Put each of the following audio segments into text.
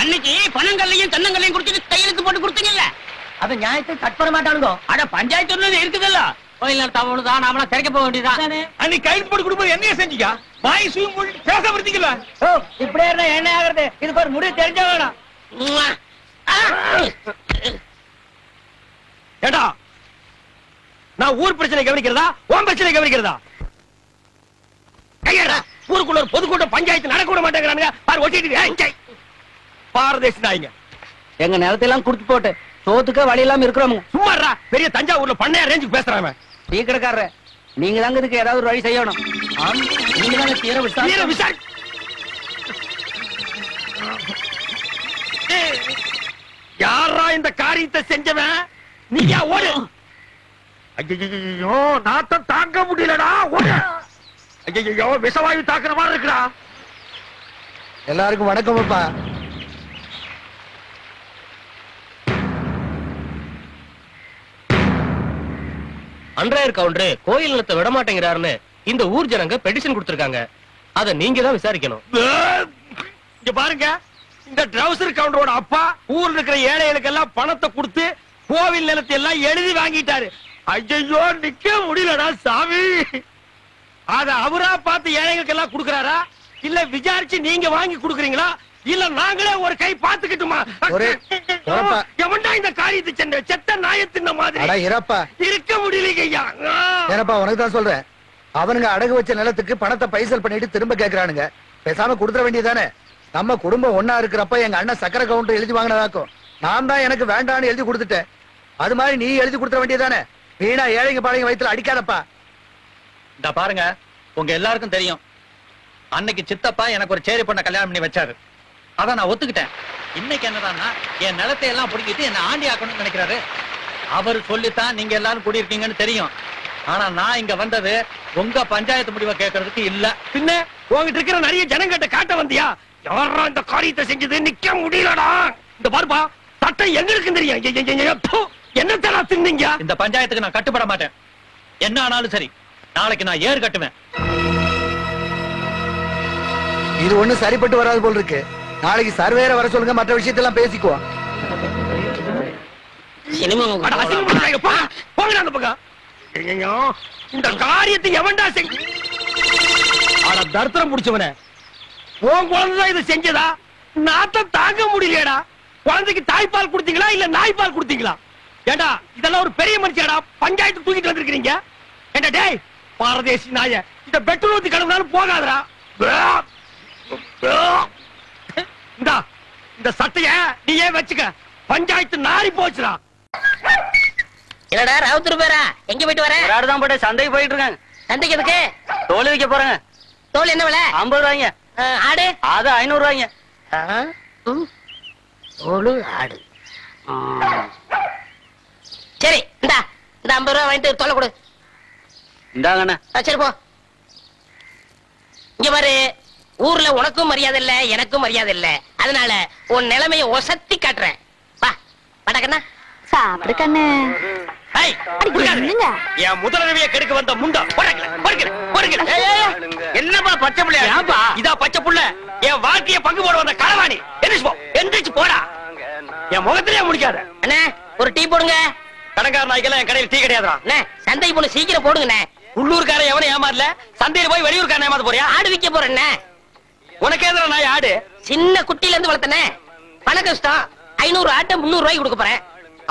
அன்னைக்கு பணங்கள்லையும் தென்னங்கள்லையும் குடிச்சிட்டு கையெழுத்து போட்டு கொடுத்தீங்கல்ல, அது நியாயத்தை கட் பண்ண மாட்டானுங்க. அட பஞ்சாயத்து இருக்குதுல்ல, கோயில் நடத்தவனுதான் நாமளா திறக்க போக வேண்டியதான். அன்னைக்கு கைது போட்டு கொடுப்பது என்ன செஞ்சீங்க? வாய் சூம் பேச வருத்தீங்களா? இப்படியே இருந்தா என்ன ஆகுறது? இதுக்கு ஒரு முடிவு தெரிஞ்ச வேணும். ஏடா, நான் ஊர் பிரச்சனை கவனிக்கிறதா உன் பிரச்சனை கவனிக்கிறதா? கையடா, ஊருக்குள்ள ஒரு பொதுக்கூட்டம் பஞ்சாயத்து நடக்க விட மாட்டேங்கிறானுங்க. பாரு ஒட்டிட்டு பாரதேசி நாய்ங்க. எங்க நிலத்தையெல்லாம் குடுத்து போட்டு சோத்துக்க வழி இல்லாம இருக்கிறோம். சும்மாடா, பெரிய தஞ்சாவூர்ல பண்ணையா ரேஞ்சுக்கு பேசுறாங்க. டீ கடைக்காரர், நீங்க தாங்க இதுக்கு ஏதாவது ஒரு வழி செய்யணும். நீங்க தாங்க தீர விசாரி. யாரா இந்த காரியத்தை செஞ்சவன்? நீயா ஓடு. ஐயோ, நாத்தம் தாங்க முடியலடா, ஓடு. ஐயோ, விஷவாயு தாக்குற மாதிரி இருக்குடா. எல்லாருக்கும் வணக்கம் அப்பா. அன்றாயர் கவுண்டரு கோயில் நிலத்தை விட மாட்டேங்கிறாருன்னு இந்த ஊர் ஜனங்க பெட்டிஷன் கொடுத்திருக்காங்க. அத நீங்க தான் விசாரிக்கணும். இங்க பாருங்க, இந்த ட்ரௌசர் கவுண்டரோட அப்பா ஊர்ல இருக்கிற ஏழைகளுக்கு எல்லாம் பணத்தை கொடுத்து கோவில் நிலத்தை எல்லாம் எழுதி வாங்கிட்டாரு. ஐயோ, நிக்க முடியலடா சாமி. அத அவரா பார்த்து ஏழைகளுக்கு எல்லாம் கொடுக்கறாரா, இல்ல விசாரிச்சு நீங்க வாங்கி கொடுக்கறீங்களா, இல்ல நாங்களே ஒரு கை பாத்துக்கிட்டுமா? எவன்டா இந்த காரியத்தை சென்ற செத்த நாயத்தின் மாதிரி இருக்க முடியலையா? ஏனப்பா உனக்கு தான் சொல்றேன். அவனுங்க அடகு வச்ச நிலத்துக்கு பணத்தை பைசல் பண்ணிட்டு திரும்ப கேக்குறானுங்க. பேசாம கொடுத்துட வேண்டியதானே. நம்ம குடும்பம் ஒன்னா இருக்கிறப்ப எங்க அண்ணன் சக்கரை கவுண்டர் எழுதி வாங்கினதாக்கும். நான் தான் எனக்கு வேண்டான்னு எழுதி கொடுத்துட்டேன். அது மாதிரி நீ எழுதி கொடுத்துட வேண்டியதானே. வீணா ஏழைங்க பாளைங்க வயித்துல அடிக்காதப்பா. இந்த பாருங்க, உங்க எல்லாருக்கும் தெரியும், அன்னைக்கு சித்தப்பா எனக்கு ஒரு சேரி பொண்ண கல்யாணம் பண்ணி வச்சாரு. அத நான் ஒத்துக்கிட்டேன். இன்னைக்கு என்னதான்னா என் நிலத்தை எல்லாம் புடிங்கிட்டு என்ன ஆண்டி ஆக்கணும்னு நினைக்கிறாரு. அவர் சொல்லித்தான் நீங்க எல்லாரும் குடியிருக்கீங்கன்னு தெரியும். ஆனா நான் இங்க வந்தது உங்க பஞ்சாயத்து முடிவை கேட்கறதுக்கு இல்ல. பின்ன உங்ககிட்ட இருக்கிற நிறைய ஜனங்கிட்ட காட்ட வந்தியா? யாரா இந்த காரியத்தை செஞ்சது? நிக்க முடியலடா. இந்த பாருப்பா, சட்டம் எங்க இருக்குன்னு தெரியும். என்னத்தடா தின்னீங்க? இந்த பஞ்சாயத்துக்கு நான் கட்டுப்பட மாட்டேன். என்ன ஆனாலும் சரி, நாளைக்கு நான் ஏறு கட்டுவேன். இது ஒண்ணு சரிப்பட்டு வராது போல் இருக்கு. நாளைக்கு சர்வேர வர சொல்லுங்க, மற்ற விஷயத்தெல்லாம் பேசிக்குவோம். இந்த காரியத்தை எவன்டா செஞ்ச? தர்த்தரம் முடிச்சவன உன் குழந்தைதான் இது செஞ்சதா? நாத்தம் தாங்க முடியலடா. குழந்தைக்கு தாய்ப்பால் கொடுத்தீங்களா இல்ல நாய்ப்பால் கொடுத்தீங்களா? ஏண்டா, இதெல்லாம் ஒரு பெரிய மனுஷியாடா, பஞ்சாயத்து தூக்கிட்டு வந்திருக்கீங்க. ஏண்டா டேய் பாரதேசி நாய, இந்த பெட்ரோல் ஊத்தி கழுவினாலும் போகாதடா. இந்த சட்டைய நீயே வச்சுக்க. பஞ்சாயத்து நாரி போச்சுடா. என்னடா ராவுத்தர் பேரா, எங்க போயிட்டு வர? ஒரு ஆடுதான் போட்டு சந்தைக்கு போயிட்டு இருக்காங்க. சந்தைக்கு எதுக்கு? தோல் விற்க போறாங்க. தோல் என்ன விலை? 50 ரூபாய்ங்க. ஆடு? அது 500 ரூபாய்ங்க. தோல் ஆடு. சரி, இந்த 50 ரூபாய் வாங்கிட்டு தோலை கொடு. இந்தாங்கண்ணா. சரி போ. இங்க பாரு, ஊர்ல உனக்கும் மரியாதை இல்ல, எனக்கும் மரியாதை இல்ல. அதனால உன் நிலைமையை ஒசத்தி காட்டுறேன். வா படக்கண்ணா. சாப்பிடு கண்ணு. என் முதலமையை கெடுக்க வந்த முண்டா. என்னப்பா பச்சை புள்ளையா? இதா பச்சை புள்ள என் வாழ்க்கைய பங்கு போட வந்த களவாணி. எந்திரிச்சு போடா. என் முகத்திலே முடிக்காத. அண்ணே, ஒரு டீ போடுங்க. கடங்கார நாய்க்கெல்லாம் என் கடையில் டீ கிடையாதுடா. சந்தைக்கு போன சீக்கிரம் போடுங்கண்ணே. உள்ளூர்கார எவனை ஏமாறல, சந்தையில போய் வெளியூர்காரன் ஏமாத்த போறியா? ஆடு விற்க போறேன்னே. உனக்கு எதிர நாய் ஆடு? சின்ன குட்டில இருந்து வளர்த்தனே. பண கஷ்டம். 500 ஆட்டை 300 ரூபாய்க்கு கொடுக்க போறேன்.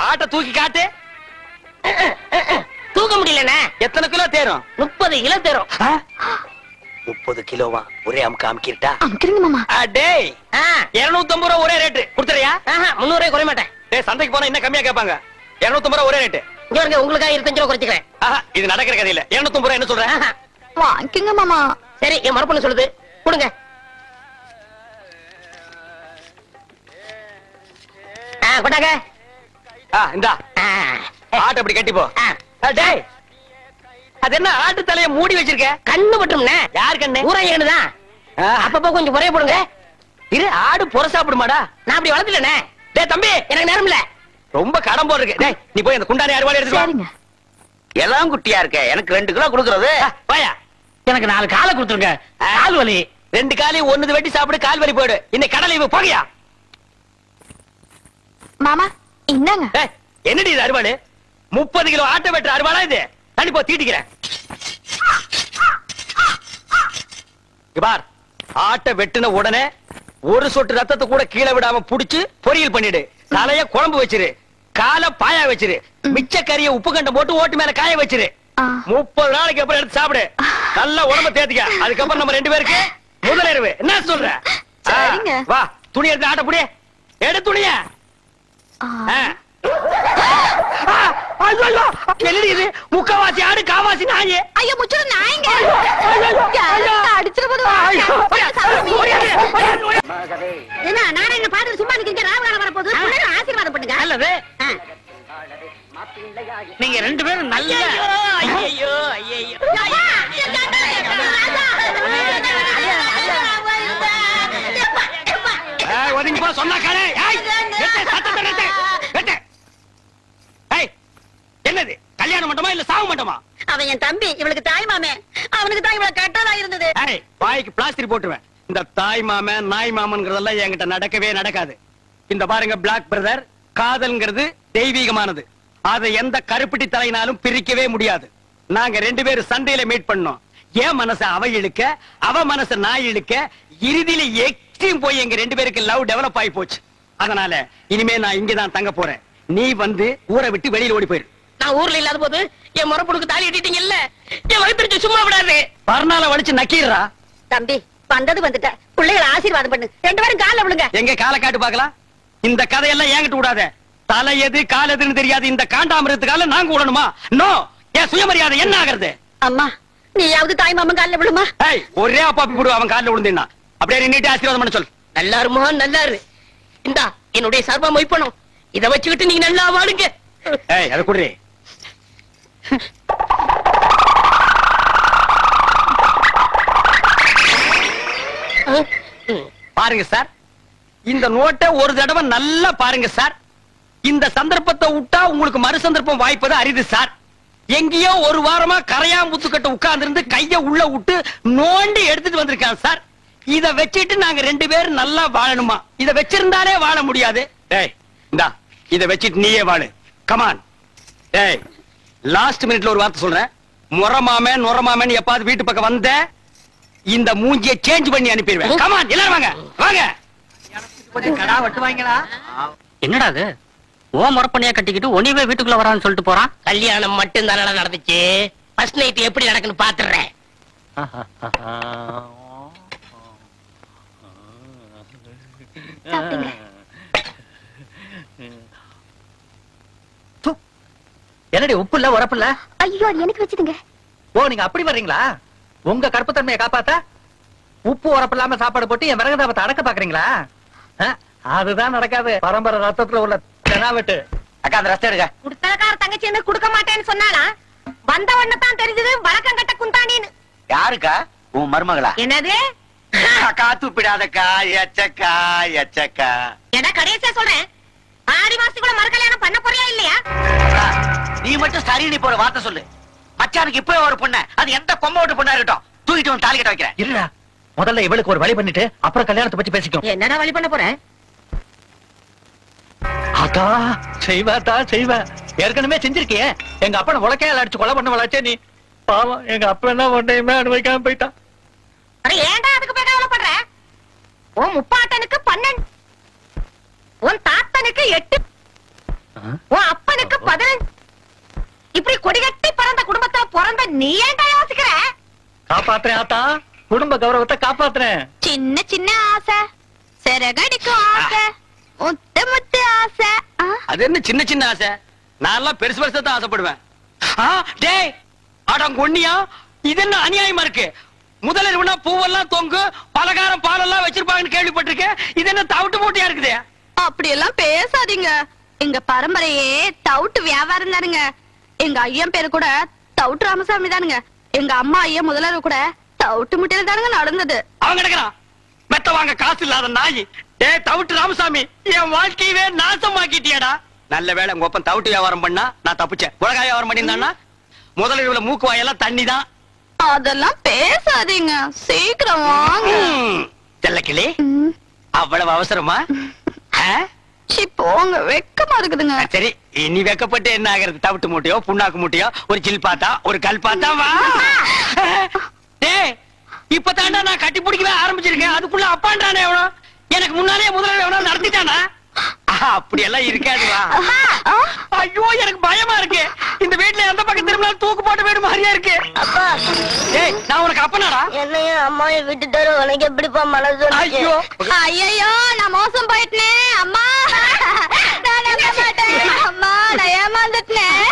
ஆட்டை தூக்கி காட்டு. தூக்க முடியலண்ணே. எத்தனை கிலோ தேரும்? 30 கிலோ தேரும். 30 கிலோவா? ஒரே அமுக்கு அமுக்கிட்டா? அமுக்குறீங்க மாமா. டேய் 250 ரூபா ஒரே ரேட்டு கொடுத்துறியா? 300 ரூபாய் குறைய மாட்டேன். டேய், சந்தைக்கு போனா இன்னும் கம்மியா கேட்பாங்க. 250 ரூபா ஒரே ரேட்டு. இங்க வருங்க, உங்களுக்காக 25 ரூபா குறைச்சிக்கிறேன். இது நடக்கிற கதை இல்ல. 250 ரூபா என்ன சொல்றேன்? வாங்கிக்கங்க மாமா. சரி, என் மறுப்பண்ண சொல்லுது, கொடுங்க. கொண்டாங்க. இந்தா ஆட்டை அப்படி கட்டி போ. டேய், அது என்ன ஆட்டு தலைய மூடி வச்சிருக்க? கண்ணு மட்டும்ண்ணே. யார் கண்ணு? ஊராயன்னு தான். அப்பப்போ கொஞ்சம் குறைய போடுங்க. இரு, ஆடு புற சாப்பிடுமாடா? நான் அப்படி வளர்த்துலண்ணே. டேய் தம்பி, எனக்கு நேரம் இல்ல. ரொம்ப கடன் போல் இருக்கு. டேய், நீ போய் அந்த குண்டானி அறுவாளை எடுத்துக்கோ. எல்லாம் குட்டியா இருக்க, எனக்கு 2 கிலோ கொடுக்கறது. வாயா, எனக்கு 4 காலை கொடுத்துருங்க. கால் வலி. 2 காலையும் ஒண்ணுது வெட்டி சாப்பிடு, கால் வலி போயிடு. இன்னைக்கு கடலை போகையா? மாமா இந்தாங்க. ஏய், என்னடி இது அருவாளு? 30 கிலோ ஆட்டை வெட்டுற அருவாளா இது? தண்ணி போ தீட்டிக்கிறேன். இங்க பார், ஆட்டை வெட்டுன உடனே ஒரு சொட்டு ரத்தத்தை கூட கீழே விடாம புடிச்சு பொரியல் பண்ணிடு. தலைய குழம்பு வச்சிரு, காலை பாயா வச்சிரு, மிச்ச கறிய உப்பு கண்டம் போட்டு ஓட்டு மேல காய வச்சிரு. 30 நாளைக்கு அப்புறம் எடுத்து சாப்பிடு. நல்லா உடம்ப தேத்திக்க. அதுக்கப்புறம் நம்ம 2 பேருக்கு முதலிரவு. என்ன சொல்ற? சரிங்க. வா, துணி எடுத்து ஆட்ட புடி. எடு துணிய. என்னடி இது? முக்கவாசி ஆடு, காவாசி நாயே. ஐயோ முச்சுடு நாயங்க. அடிச்சிட என்ன நாராயண பாத்து சும்மா நிக்கிறீங்க? ராவகாலம் வர போகுது. ஆசீர்வாதம் பண்ணுங்க. நல்லது. நீங்க 2 பேரும் நல்ல ஐயோ ஐயோ ஒதுங்கி போ சொன்னா காலே. என்னது கல்யாணம் மண்டமா இல்ல சாவு மண்டமா? அவன் என் தம்பி, இவளுக்கு தாய் மாமே. அவனுக்கு தான் இவ்வளவு கட்டதா இருந்தது. வாய்க்கு பிளாஸ்டிக் போட்டுருவேன். இந்த தாய் மாமன் நாய் மாமன்கிறதெல்லாம் என்கிட்ட நடக்கவே நடக்காது. இந்த பாருங்க பிளாக் பிரதர், காதல்ங்கிறது தெய்வீகமானது. அதை எந்த கருப்பிட்டி தலையினாலும் பிரிக்கவே முடியாது. நாங்க 2 பேரும் சண்டையில மீட் பண்ணோம். என் மனசை அவ இழுக்க, அவ மனசை நான் இழுக்க, இறுதியில எக்ஸ்ட்ரீம் போய் எங்க 2 பேருக்கு லவ் டெவலப் ஆகி போச்சு. அதனால இனிமே நான் இங்கதான் தங்க போறேன். நீ வந்து ஊரை விட்டு வெளியில ஓடி போயிரு. நான் ஊர்ல இல்லாத போது என் முறப்புடுக்கு தாலி கட்டிட்டீங்கல்ல, என் வயிற்றுச்சு சும்மா விடாது. பர்னால வலிச்சு நக்கீரா. தம்பி வந்தது வந்துட்ட. பிள்ளைகளை ஆசீர்வாதம் பண்ணு. 2 பேரும் கால்ல விழுங்க. எங்க காலை காட்டு பாக்கலாம். இந்த கதையெல்லாம் என்கிட்ட விடாத. தலை எது கால் எதுன்னு தெரியாது இந்த காண்டாமிருத்துக்கால நாங்க விடணுமா? நோ. என் சுயமரியாதை என்ன ஆகிறது? அம்மா நீயாவது தாய் மாமன் கால்ல விழுமா? ஒரே அப்பாப்பி போடு அவன் காலில் விழுந்தா. அப்படியே நின்னுட்டு ஆசீர்வாதம் பண்ண சொல். நல்லாருமா நல்லாரு. இந்தா என்னுடைய சார்பா மொய்ப்பணும். இத வச்சுக்கிட்டு நீங்க நல்லா வாடுங்க. அதை குடுறி. பாருங்க சார், இந்த நோட்டை ஒரு தடவை நல்லா பாருங்க சார். இந்த சந்தர்ப்பத்தை விட்டா உங்களுக்கு மறு சந்தர்ப்பம் வாய்ப்பது அரிது சார். எங்கேயோ ஒரு வாரமா கரையாம்புத்து கட்ட உட்கார்ந்து இருந்து கைய உள்ள விட்டு நோண்டி எடுத்துட்டு வந்திருக்கான் சார். இத வச்சிட்டு நாங்க 2 பேரும் நல்லா வாழணுமா? இத வச்சிருந்தாலே வாழ முடியாது. இந்தா இத வச்சிட்டு நீயே வாழு. கமான். லாஸ்ட் மினிட்ல ஒரு வார்த்தை சொல்றேன். முறமாமன் நுறமாமன் எப்பாவது வீட்டு பக்கம் வந்த இந்த மூஞ்சியை சேஞ்ச் பண்ணி அனுப்பிடுவேன். கமான் எல்லாரும் வாங்க வாங்க. கடா வெட்டுவாங்களா? என்னடா அது? ஓ முறப்பண்ணியா கட்டிக்கிட்டு ஒனிவே வீட்டுக்குள்ள வரான்னு சொல்லிட்டு போறான். கல்யாணம் மட்டும் தானடா நடந்துச்சு. ஃபர்ஸ்ட் நைட் எப்படி நடக்குன்னு பாத்துறேன். சாப்பிடுங்க. என்னடி உப்பு இல்ல உரப்பு இல்ல? ஐயோ அது எனக்கு வச்சுதுங்க. ஓ நீங்க அப்படி வர்றீங்களா? உங்க கற்புத்தன்மையை காப்பாத்த உப்பு உரப்பு இல்லாம சாப்பாடு போட்டு என் விறகு தாபத்தை அடக்க பாக்குறீங்களா? அதுதான் நடக்காது. பரம்பரை ரத்தத்துல உள்ள தெனாவெட்டு. அக்கா அந்த ரஸ்ட் எடுங்க. குடுத்தலக்கார தங்கச்சி என்ன கொடுக்க மாட்டேன்னு சொன்னாலா? வந்த உடனே தான் தெரிஞ்சது வழக்கம் கட்ட குந்தாணின்னு. யாருக்கா? உன் மருமகளா? என்னது? அக்கா துப்பிடாதக்கா. எச்சக்கா எச்சக்கா. என்ன கடைசியா சொல்றேன். ஆடி மாசத்துக்குள்ள மறு கல்யாணம் பண்ண போறியா இல்லையா? நீ மட்டும் சரின்னு போற வார்த்தை சொல்லு. மச்சானுக்கு இப்ப ஒரு பொண்ணு, அது எந்த கொம்ப விட்டு பொண்ணா இருக்கட்டும், தூக்கிட்டு வந்து தாலி கட்ட வைக்கிறேன். இருடா, முதல்ல இவளுக்கு ஒரு வழி பண்ணிட்டு அப்புறம் கல்யாணத்தை பத்தி பேசிக்கும். என்னடா வழி பண்ண போற? அதா செய்வாதா செய்வ. ஏற்கனவே செஞ்சிருக்கியே. எங்க அப்பனை உலக்கையால அடிச்சு கொலை பண்ண வளர்ச்சே நீ. பாவம் எங்க அப்பா என்ன ஒன்றையுமே அனுபவிக்காம போயிட்டான். ஏன்டா அதுக்கு போய் கவலைப்படுற? உன் முப்பாட்டனுக்கு 12, உன் தாத்தனுக்கு 8, உன் அப்பனுக்கு 15. இப்படி கொடிகட்டி பிறந்த குடும்பத்துல பிறந்த நீ ஏன்டா யோசிக்கிற? காப்பாத்துறேன் ஆத்தா, குடும்ப கௌரவத்தை காப்பாத்துறேன். சின்ன சின்ன ஆசை, சிறகடிக்கும் ஆசை, முத்து முத்து ஆசை. அது என்ன சின்ன சின்ன ஆசை? நான் எல்லாம் பெருசு பெருசா தான் ஆசைப்படுவேன். டேய் அடங்கொன்னியா, இது என்ன அநியாயமா இருக்கு? முதலிரவுனா பூவெல்லாம் தொங்கு, பலகாரம் பாலெல்லாம் வச்சிருப்பாங்கன்னு கேள்விப்பட்டிருக்கேன். இது என்ன தவிட்டு மூட்டையா இருக்குது? அப்படி எல்லாம் பேசாதீங்க. எங்க பரம்பரையே தவுட்டு வியாபாரம் தானுங்க. எங்க ஐயன் பேரு கூட தவுட்டு ராமசாமி தானுங்க. எங்க அம்மா ஐயன் முதலரு கூட தவுட்டு முட்டையில தானுங்க நடந்தது. அவன் கிடக்குறான் மெத்த வாங்க காசு இல்லாத நாய். டேய் தவிட்டு ராமசாமி, என் வாழ்க்கையவே நாசமாக்கிட்டியாடா. நல்ல வேளை உங்க ஒப்பன் தவிட்டு வியாபாரம் பண்ணா நான் தப்பிச்சேன். உலகாய வியாபாரம் பண்ணியிருந்தான்னா முதலிரவுல மூக்கு வாயெல்லாம் தண்ணி தான். அதெல்லாம் பேசாதீங்க, சீக்கிரம் வாங்க. செல்லக்கிளி, அவ்வளவு அவசரமா? சீ போங்க, வெக்கமா இருக்குதுங்க. சரி நீ வெக்கப்பட்டு என்ன ஆகிறது? தவிட்டு மூட்டையோ புண்ணாக்கு மூட்டையோ ஒரு சில் பாத்தா ஒரு கல் பாத்தா வா. டேய் இப்பதான்டா நான் கட்டி பிடிக்கவே ஆரம்பிச்சிருக்கேன், அதுக்குள்ள அப்பான்றானே எவனோ எனக்கு முன்னாலே முதல்ல எவனோ நடத்திட்டானா? அப்படி எல்லாம் இருக்காது வா. ஐயோ எனக்கு பயமா இருக்கு, இந்த வீட்டுல எந்த பக்கம் திரும்பினாலும் தூக்கு போட்டு வீடு மாதிரியா இருக்கு. அப்பா ஏய் நான் உனக்கு அப்பனாடா? என்னையும் அம்மாவையும் விட்டுட்டாரு, உனக்கு எப்படிப்பா மனசு? ஐயோ ஐயோ நான் மோசம் போயிட்டேன் அம்மா. நான் நம்ப மாட்டேன் அம்மா, நான் ஏமாந்துட்டேன்.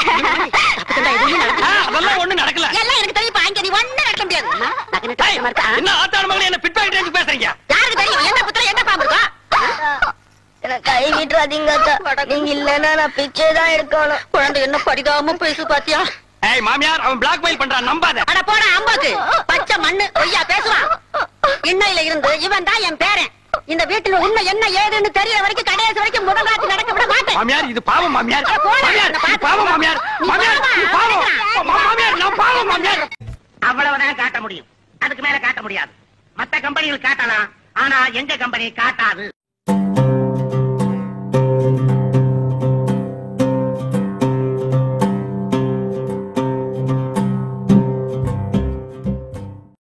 அதெல்லாம் ஒண்ணு நடக்கல. எல்லாம் எனக்கு தெரியும். அங்க நீ ஒண்ணு நடக்க முடியாது. ஏய், என்ன ஆத்தாட மகனே என்ன பிட் பாக்கெட் பேசுறீங்க? யாருக்கு தெரியும் என்ன புத்திர என்ன பாம்பு இருக்கா? எனக்கு கை விட்டுறாதீங்க அக்கா, நீங்க இல்லன்னா நான் பிச்சை தான் எடுக்கணும். குழந்தை என்ன படிக்காம பேசு பாத்தியா? ஏய் மாமியார் அவன் பிளாக்மெயில் பண்றான், நம்பாத. அட போடா அம்பாக்கு, பச்சை மண்ணு பொய்யா பேசுவான். இன்னையில இருந்து இவன் தான் என் பேரன். இந்த வீட்டுல உண்மை என்ன ஏதுன்னு தெரியற வரைக்கும் கடைசி வரைக்கும் முதல் ராத்திரி நடக்க விட மாட்டேன். மாமியார் இது பாவம் மாமியார். போடா, மாமியார் நான் இது பாவம் மாமியார். மாமியார் இது பாவம். மாமியார் நான் பாவம் மாமியார். அவ்வளவுதான் காட்ட முடியும், அதுக்கு மேல காட்ட முடியாது. மத்த கம்பெனிகள் காட்டலாம், ஆனா எங்க கம்பெனி காட்டாது.